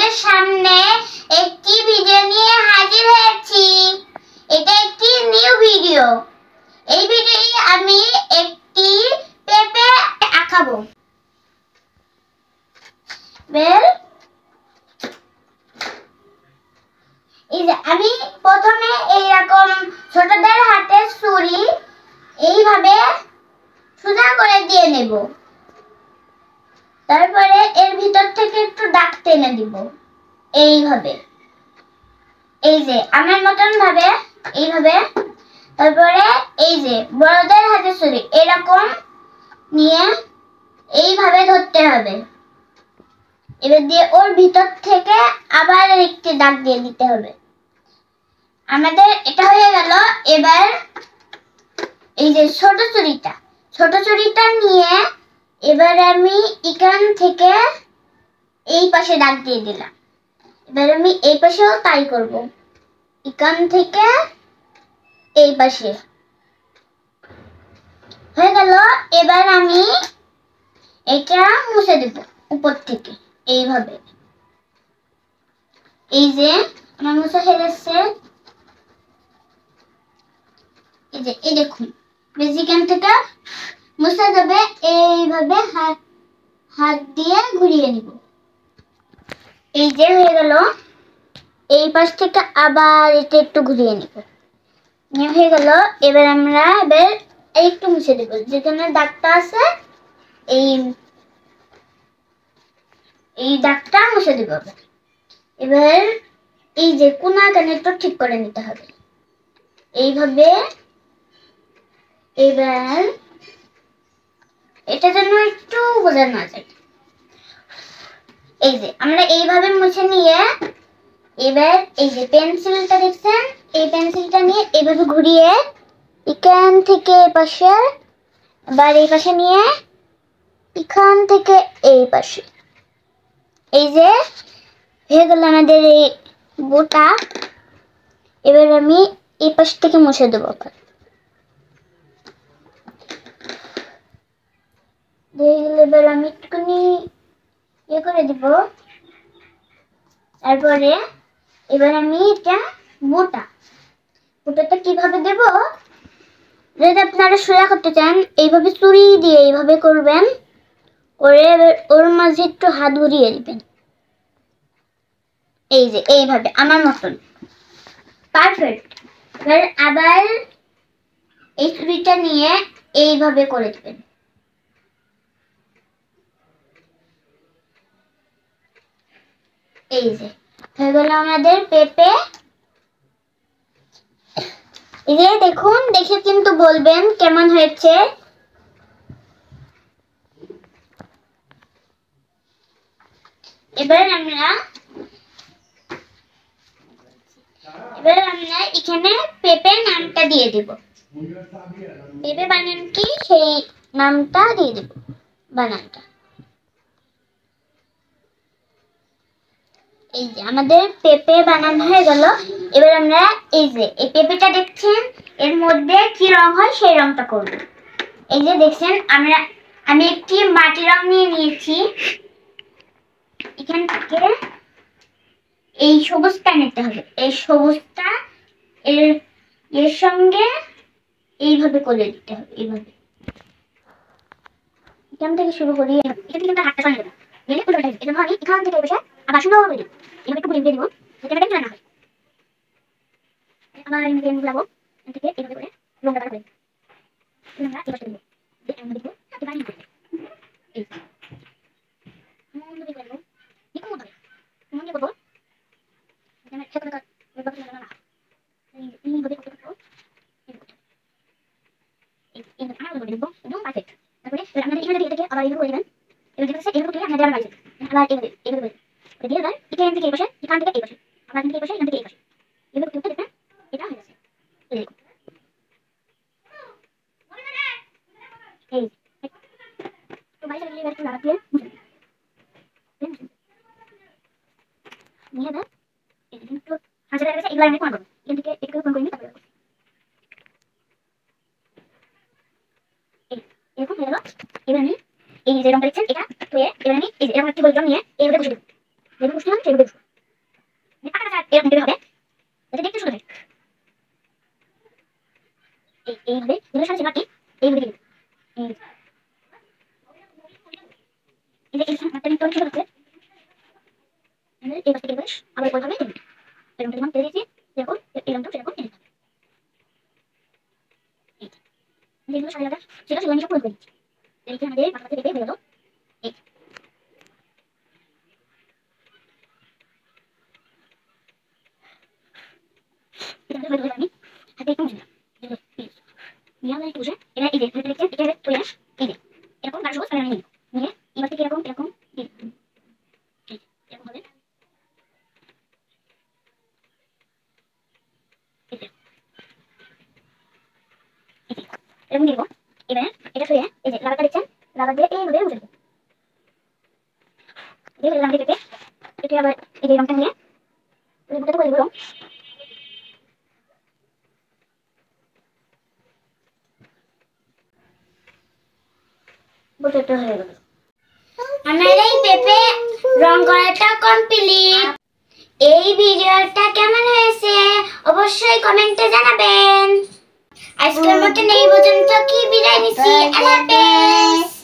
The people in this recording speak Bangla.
আপনাদের সামনে একটি ভিডিও নিয়ে হাজির হয়েছি। এটা একটি নিউ ভিডিও। এই ভিডিওতে আমি একটি পেঁপে আঁকাবো। আমি প্রথমে এইরকম ছোটদের হাতে ছুরি এইভাবে সোজা করে দিয়ে নেব। তারপরে এর ভিতর থেকে একটু দাগ টেনে দিব এইভাবে, এই যে আমার মতন ভাবে এইভাবে। তারপরে এই যে বড়দের হাতে ছুরি এরকম নিয়ে এইভাবে ধরতে হবে। এবার দিয়ে ওর ভিতর থেকে আবার একটি দাগ দিয়ে দিতে হবে। আমাদের এটা হয়ে গেল। এবার এই যে ছোট ছুরিটা নিয়ে এবার আমি এখান থেকে এই পাশে দাগ দিয়ে দিলাম। এবার আমি এই পাশেও তাই করব, এখান থেকে এই পাশে হয়ে গেল। এবার আমি এটা মুছে দেব উপর থেকে এইভাবে। এই যে আমার মুছে হয়ে গেছে। এই দেখুন বেশিখান থেকে মুছে যাবে। এইভাবে হাত দিয়ে ঘুরিয়ে নিব। এই যে হয়ে গেল। এই পাশ থেকে আবার এটা একটু ঘুরিয়ে নিব, হয়ে গেল। এবার আমরা একটু মুছে দেব যেখানে দাগটা আছে, এই দাগটা মুছে দেব। এবার এই যে কোনা কানে একটু ঠিক করে নিতে হবে এইভাবে। এবার এটা যেন একটু বোঝা না যায়। এই যে আমরা এইভাবে মুছে নিয়ে এবার এই যে পেন্সিলটা দেখছেন, এই পেন্সিলটা নিয়ে এইভাবে ঘুরিয়ে এখান থেকে এই পাশে আবার এই পাশে নিয়ে এখান থেকে এই পাশে, এই যে হয়ে গেল আমাদের এই গোটা। এবার আমি এই পাশ থেকে মুছে দেবো। এবার আমি একটুখানি ইয়ে করে দিব। তারপরে এবার আমি এটা বোটাটা কিভাবে দেব, যদি আপনারা সোজা করতে চান এইভাবে ছুরি দিয়ে এইভাবে করবেন, করে ওর মাঝে একটু হাত ঘুরিয়ে দিবেন। এই যে এইভাবে আমার মতন পারফেক্ট। এবার আবার এই ছুরিটা নিয়ে এইভাবে করে দিবেন। এই যে হয়ে গেল আমাদের পেঁপে। এই যে দেখুন, দেখে কিন্তু বলবেন কেমন হয়েছে। এবার আমরা এখানে পেঁপে নামটা দিয়ে দেব। পেঁপে বানান কি সেই নামটা দিয়ে দেব, বানানটা। এই যে আমাদের পেঁপে বানানো হয়ে গেল। এবার আমরা এই যে এই পেঁপেটা দেখছেন এর মধ্যে কি রং হয় সেই রংটা করব। এই যে দেখছেন আমি একটি মাটি রং নিয়ে নিয়েছি। এখান থেকে এই সবুজটা নিতে হবে। এই সবুজটা এর সঙ্গে এইভাবে করে দিতে হবে। এইভাবে এখান থেকে শুরু করি। এখান থেকে হাতটা সরিয়ে দেবো, দিলে পুরো উল্টে যাবে। আমি এখান থেকে বসে আবার সুন্দর করে দিব। এভাবে একটু ঘুরিয়ে দিব যাতে এটা চলে না হয়। আবার আমি লাগাবো এখান থেকে এইভাবে করে রংটা করে আমরা এবার দেবো। আমরা দেখবো এবার এই এই মন্দিরে করবো দেখো মতো মন্দিরে করবো আমি সেখানে কাজ করতে না না এই ভাবে করতে করতে এই আমরা করবো একদম পারফেক্ট। তারপরে আপনাদের এখানে এটাকে আবার এইভাবে করে দিবেন। এবার দেখতেছে এইভাবে করে আপনাদের আবার বাড়ছে আবার এইভাবে দিয়ে দেন। এখান থেকে এই পাশে, এখান থেকে এই পাশে, আবার এখান থেকে এই পাশে, এখান থেকে এই পাশে এইভাবে করতে দেখবেন এটা হয়ে গেছে। এই দেখুন এই তো বাইরে গেলে একটু লাগা দিয়ে নিয়ে দেন। এই কিন্তু হাজার গেছে এগুলো আমি কোন করব এখান থেকে একটু কোন করে নিই। তারপরে এই এরকম হয়ে গেল। এবার আমি এই যে রংটা দেখছেন এটা ধুয়ে এবার আমি এই যে এরকম একটি গোল রং নিয়ে এইভাবে বসে দেব। যেগুলো বসলাম সেগুলো বসবো। এরকম দিলে হবে যাতে দেখতে সুন্দর হয়। এইভাবে যেগুলো সাথে বাকি এইভাবে দিলে এই যে একটা নিতে ছোট হচ্ছে এই পাশে গেলে আবার ওইভাবে দিলে এরকম দিলাম তেল দিয়েছি যেরকম এরকম সেরকম এনে যেগুলো সাদা সাদা সেটা সেগুলো সব করে দিচ্ছি। এদিকে আমাদের পাতা থেকে হয়ে গেল। এই এটা হয়ে গেল। আমি হাতে একটু মুছে দিলাম নিয়ে আমরা একটু বসে এবার এই যে দেখছি এটা তুলে এই যে এরকম কারো সবুজ কালার নিয়ে এবার থেকে এরকম এরকম এরকম হবে। এরকম দিব। এবার এটা শুয়ে এই যে রাবারটা দিচ্ছেন রাবার দিয়ে এইভাবে মুছে দেবো। দিয়ে রাবার দিয়ে কেটে আবার এই যে রংটা নিয়ে বুটাতে করে দেবো। বুটাতে হয়ে গেল। আমার এই পেঁপে রং করাটা কমপ্লিট। এই ভিডিওটা কেমন হয়েছে অবশ্যই কমেন্টে জানাবেন। আজকের মতন এই পর্যন্ত কি বিদায় নিচ্ছি। আল্লাহ হাফেজ।